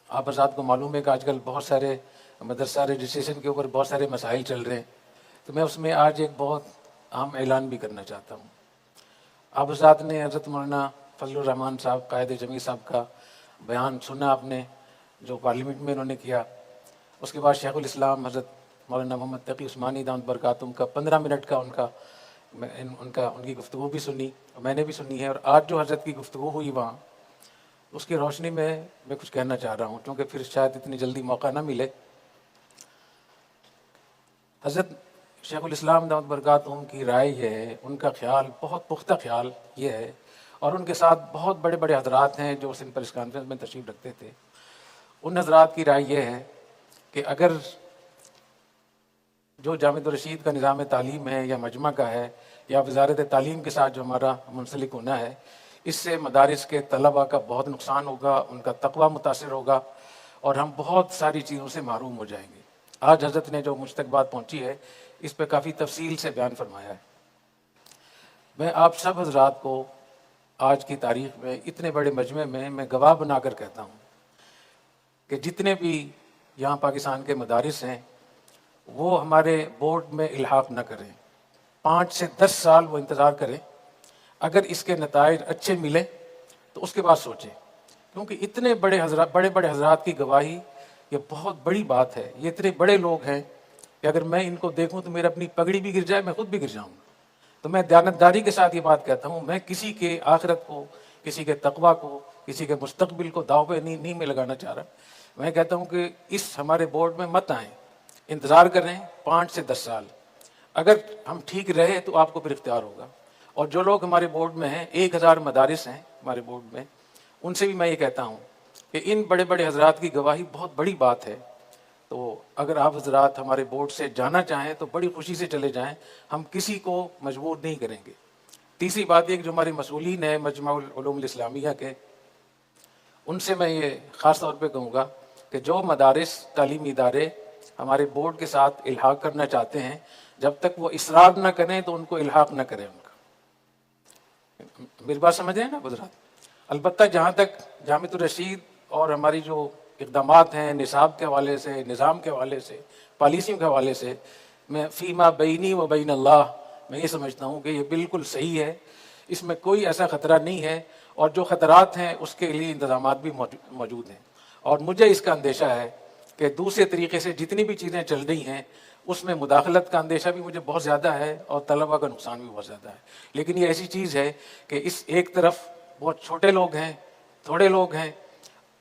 آپ حضرات کو معلوم ہے کہ آج کل بہت سارے مدرسہ رجسٹریشن کے اوپر بہت سارے مسائل چل رہے ہیں، تو میں اس میں آج ایک بہت اہم اعلان بھی کرنا چاہتا ہوں۔ آپ حضرات نے حضرت مولانا فضل الرحمان صاحب قائد جمعی صاحب کا بیان سنا، آپ نے جو پارلیمنٹ میں انہوں نے کیا۔ اس کے بعد شیخ الاسلام حضرت مولانا محمد تقی عثمانی دامت برکاتہم کا 15 منٹ کا ان کی گفتگو بھی سنی، میں نے بھی سنی ہے، اور آج جو حضرت کی گفتگو ہوئی وہاں، اس کی روشنی میں کچھ کہنا چاہ رہا ہوں، کیونکہ پھر شاید اتنی جلدی موقع نہ ملے۔ حضرت شیخ الاسلام دامت برکاتہم کی رائے یہ ہے، ان کا خیال بہت پختہ خیال یہ ہے، اور ان کے ساتھ بہت بڑے بڑے حضرات ہیں جو سندھ پریس کانفرنس میں تشریف رکھتے تھے۔ ان حضرات کی رائے یہ ہے کہ اگر جو جامعۃ الرشید کا نظام تعلیم ہے یا مجمع کا ہے یا وزارت تعلیم کے ساتھ جو ہمارا منسلک ہونا ہے، اس سے مدارس کے طلباء کا بہت نقصان ہوگا، ان کا تقویٰ متاثر ہوگا، اور ہم بہت ساری چیزوں سے محروم ہو جائیں گے۔ آج حضرت نے جو مجھ تک بات پہنچی ہے، اس پہ کافی تفصیل سے بیان فرمایا ہے۔ میں آپ سب حضرات کو آج کی تاریخ میں اتنے بڑے مجمع میں گواہ بنا کر کہتا ہوں کہ جتنے بھی یہاں پاکستان کے مدارس ہیں، وہ ہمارے بورڈ میں الحاق نہ کریں، 5 سے 10 سال وہ انتظار کریں۔ اگر اس کے نتائج اچھے ملے تو اس کے بعد سوچیں، کیونکہ اتنے بڑے بڑے حضرات کی گواہی یہ بہت بڑی بات ہے۔ یہ اتنے بڑے لوگ ہیں کہ اگر میں ان کو دیکھوں تو میرا اپنی پگڑی بھی گر جائے، میں خود بھی گر جاؤں گا۔ تو میں دیانتداری کے ساتھ یہ بات کہتا ہوں، میں کسی کے آخرت کو، کسی کے تقویٰ کو، کسی کے مستقبل کو داؤ پہ نہیں میں لگانا چاہ رہا۔ میں کہتا ہوں کہ اس ہمارے بورڈ میں مت آئیں، انتظار کریں 5 سے 10 سال۔ اگر ہم ٹھیک رہے تو آپ کو پھر اختیار ہوگا۔ اور جو لوگ ہمارے بورڈ میں ہیں، 1000 مدارس ہیں ہمارے بورڈ میں، ان سے بھی میں یہ کہتا ہوں کہ ان بڑے بڑے حضرات کی گواہی بہت بڑی بات ہے۔ تو اگر آپ حضرات ہمارے بورڈ سے جانا چاہیں تو بڑی خوشی سے چلے جائیں، ہم کسی کو مجبور نہیں کریں گے۔ تیسری بات یہ کہ جو ہمارے مسئولین ہیں مجمع العلوم الاسلامیہ کے، ان سے میں یہ خاص طور پہ کہوں گا کہ جو مدارس تعلیمی ادارے ہمارے بورڈ کے ساتھ الحاق کرنا چاہتے ہیں، جب تک وہ اصرار نہ کریں تو ان کو الحاق نہ کریں۔ ان کا میری بات سمجھ رہے ہیں نا حضرات؟ البتہ جہاں تک جامعۃ الرشید اور ہماری جو اقدامات ہیں نصاب کے حوالے سے، نظام کے حوالے سے، پالیسیوں کے حوالے سے، میں فیما بینی و بین اللہ، میں یہ سمجھتا ہوں کہ یہ بالکل صحیح ہے، اس میں کوئی ایسا خطرہ نہیں ہے، اور جو خطرات ہیں اس کے لیے انتظامات بھی موجود ہیں۔ اور مجھے اس کا اندیشہ ہے کہ دوسرے طریقے سے جتنی بھی چیزیں چل رہی ہیں اس میں مداخلت کا اندیشہ بھی مجھے بہت زیادہ ہے، اور طلباء کا نقصان بھی بہت زیادہ ہے۔ لیکن یہ ایسی چیز ہے کہ اس ایک طرف بہت چھوٹے لوگ ہیں، تھوڑے لوگ ہیں،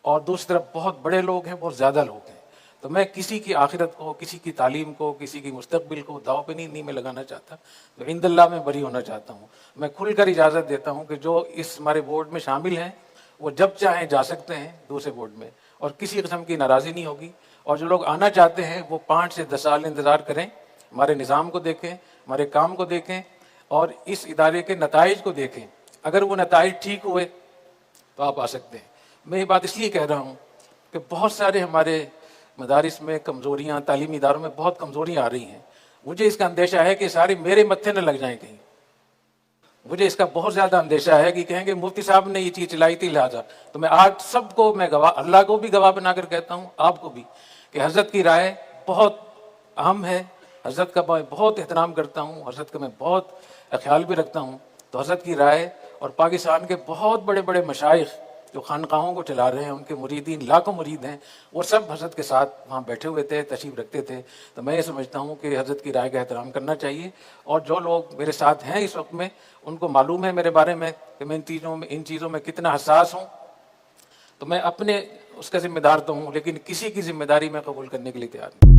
اور دوسری طرف بہت بڑے لوگ ہیں، بہت زیادہ لوگ ہیں۔ تو میں کسی کی آخرت کو، کسی کی تعلیم کو، کسی کی مستقبل کو داؤ پہ نہیں میں لگانا چاہتا، تو عند اللہ میں بری ہونا چاہتا ہوں۔ میں کھل کر اجازت دیتا ہوں کہ جو اس ہمارے بورڈ میں شامل ہیں وہ جب چاہیں جا سکتے ہیں دوسرے بورڈ میں، اور کسی قسم کی ناراضی نہیں ہوگی۔ اور جو لوگ آنا چاہتے ہیں وہ 5 سے 10 سال انتظار کریں، ہمارے نظام کو دیکھیں، ہمارے کام کو دیکھیں، اور اس ادارے کے نتائج کو دیکھیں۔ اگر وہ نتائج ٹھیک ہوئے تو آپ آ سکتے ہیں۔ میں یہ بات اس لیے کہہ رہا ہوں کہ بہت سارے ہمارے مدارس میں کمزوریاں، تعلیمی اداروں میں بہت کمزوریاں آ رہی ہیں۔ مجھے اس کا اندیشہ ہے کہ سارے میرے متھے نہ لگ جائیں کہیں۔ مجھے اس کا بہت زیادہ اندیشہ ہے کہ کہیں گے مفتی صاحب نے یہ چیز چلائی تھی لہٰذا۔ تو میں آج سب کو میں گواہ، اللہ کو بھی گواہ بنا کر کہتا ہوں، آپ کو بھی، کہ حضرت کی رائے بہت اہم ہے، حضرت کا میں بہت احترام کرتا ہوں، حضرت کا میں بہت خیال بھی رکھتا ہوں۔ تو حضرت کی رائے، اور پاکستان کے بہت بڑے بڑے مشائخ جو خانقاہوں کو چلا رہے ہیں، ان کے مریدین لاکھوں مرید ہیں، وہ سب حضرت کے ساتھ وہاں بیٹھے ہوئے تھے، تشریف رکھتے تھے۔ تو میں یہ سمجھتا ہوں کہ حضرت کی رائے کا احترام کرنا چاہیے، اور جو لوگ میرے ساتھ ہیں اس وقت میں، ان کو معلوم ہے میرے بارے میں کہ میں ان چیزوں میں کتنا حساس ہوں۔ تو میں اپنے اس کا ذمہ دار تو ہوں، لیکن کسی کی ذمہ داری میں قبول کرنے کے لیے تیار نہیں۔